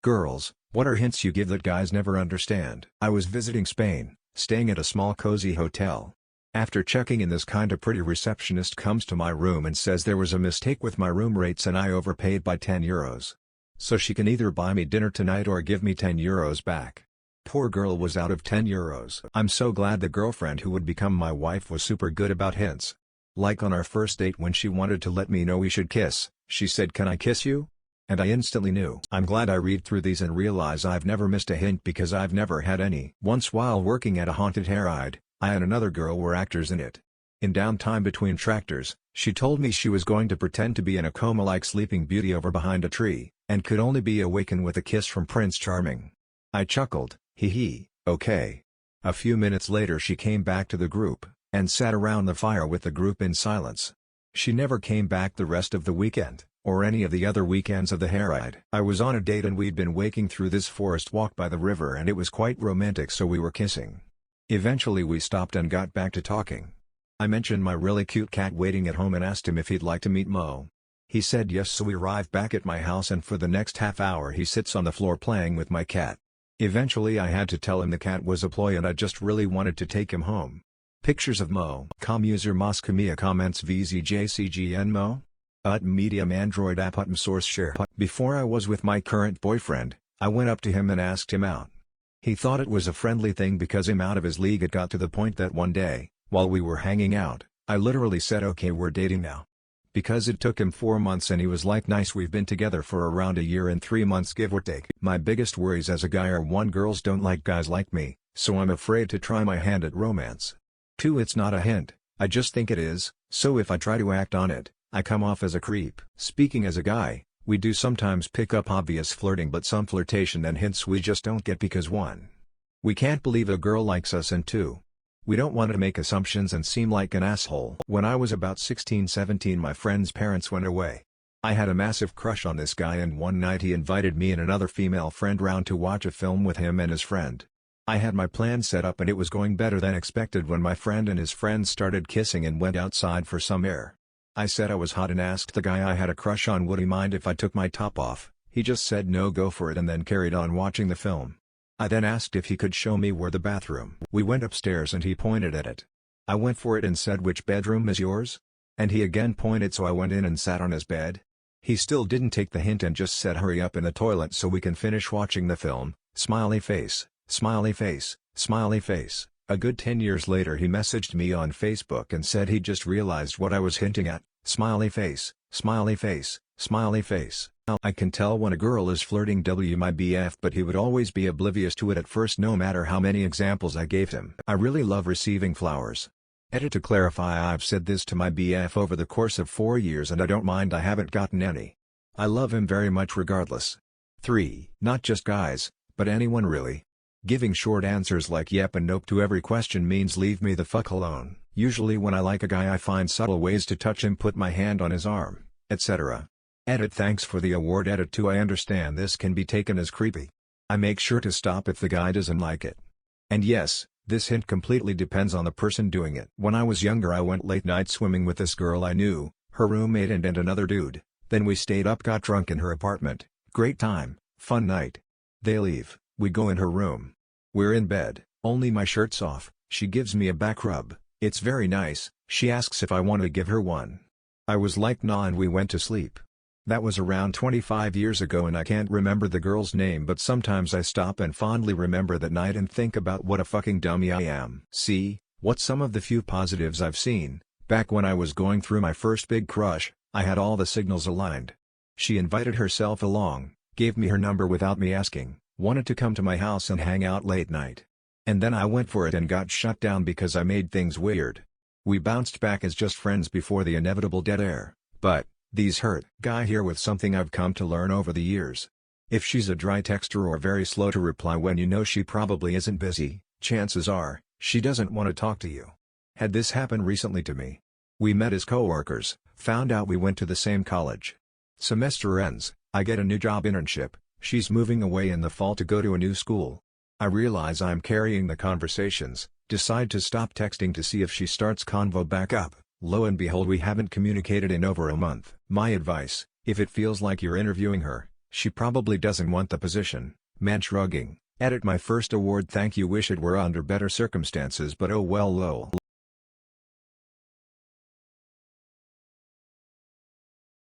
Girls, what are hints you give that guys never understand? I was visiting Spain, staying at a small cozy hotel. After checking in, this kinda pretty receptionist comes to my room and says there was a mistake with my room rates and I overpaid by €10. So she can either buy me dinner tonight or give me €10 back. Poor girl was out of €10. I'm so glad the girlfriend who would become my wife was super good about hints. Like on our first date when she wanted to let me know we should kiss, she said, "Can I kiss you?" And I instantly knew. I'm glad I read through these and realize I've never missed a hint because I've never had any. Once while working at a haunted hayride, I and another girl were actors in it. In downtime between tractors, she told me she was going to pretend to be in a coma like Sleeping Beauty over behind a tree, and could only be awakened with a kiss from Prince Charming. I chuckled, hee hee, okay. A few minutes later she came back to the group, and sat around the fire with the group in silence. She never came back the rest of the weekend, or any of the other weekends of the hayride. I was on a date and we'd been waking through this forest walk by the river and it was quite romantic, so we were kissing. Eventually we stopped and got back to talking. I mentioned my really cute cat waiting at home and asked him if he'd like to meet Mo. He said yes, so we arrived back at my house and for the next half hour he sits on the floor playing with my cat. Eventually I had to tell him the cat was a ploy and I just really wanted to take him home. Pictures of Mo. User Moscamia comments VZJCGN Mo? Medium Android app source share. Before I was with my current boyfriend, I went up to him and asked him out. He thought it was a friendly thing because I'm out of his league. It got to the point that one day, while we were hanging out, I literally said, "Okay, we're dating now." Because it took him 4 months and he was like, "Nice, we've been together for around a year and 3 months give or take." My biggest worries as a guy are 1. Girls don't like guys like me, so I'm afraid to try my hand at romance. 2. It's not a hint, I just think it is, so if I try to act on it, I come off as a creep. Speaking as a guy, we do sometimes pick up obvious flirting, but some flirtation and hints we just don't get because 1. We can't believe a girl likes us, and 2. We don't want to make assumptions and seem like an asshole. When I was about 16-17 my friend's parents went away. I had a massive crush on this guy and one night he invited me and another female friend round to watch a film with him and his friend. I had my plan set up and it was going better than expected when my friend and his friends started kissing and went outside for some air. I said I was hot and asked the guy I had a crush on would he mind if I took my top off. He just said no, go for it, and then carried on watching the film. I then asked if he could show me where the bathroom. We went upstairs and he pointed at it. I went for it and said, "Which bedroom is yours?" And he again pointed, so I went in and sat on his bed. He still didn't take the hint and just said, "Hurry up in the toilet so we can finish watching the film." Smiley face, smiley face, smiley face. A good 10 years later he messaged me on Facebook and said he just realized what I was hinting at. Smiley face, smiley face, smiley face. I can tell when a girl is flirting my BF, but he would always be oblivious to it at first no matter how many examples I gave him. I really love receiving flowers. To clarify, I've said this to my BF over the course of 4 years and I don't mind I haven't gotten any. I love him very much regardless. 3. Not just guys, but anyone really. Giving short answers like yep and nope to every question means leave me the fuck alone. Usually when I like a guy I find subtle ways to touch him, put my hand on his arm, etc. Thanks for the award. 2. I understand this can be taken as creepy. I make sure to stop if the guy doesn't like it. And yes, this hint completely depends on the person doing it. When I was younger I went late night swimming with this girl I knew, her roommate and another dude. Then we stayed up, got drunk in her apartment. Great time, fun night. They leave, we go in her room. We're in bed, only my shirt's off, she gives me a back rub. It's very nice. She asks if I want to give her one. I was like nah, and we went to sleep. That was around 25 years ago and I can't remember the girl's name, but sometimes I stop and fondly remember that night and think about what a fucking dummy I am. See, what some of the few positives I've seen. Back when I was going through my first big crush, I had all the signals aligned. She invited herself along, gave me her number without me asking, wanted to come to my house and hang out late night. And then I went for it and got shut down because I made things weird. We bounced back as just friends before the inevitable dead air, but these hurt. Guy here with something I've come to learn over the years. If she's a dry texter or very slow to reply when you know she probably isn't busy, chances are, she doesn't want to talk to you. Had this happen recently to me. We met as co-workers, found out we went to the same college. Semester ends, I get a new job internship, she's moving away in the fall to go to a new school. I realize I'm carrying the conversations, decide to stop texting to see if she starts convo back up. Lo and behold, we haven't communicated in over a month. My advice, if it feels like you're interviewing her, She probably doesn't want the position. Man shrugging. Edit my first award, thank you, wish it were under better circumstances but oh well lol.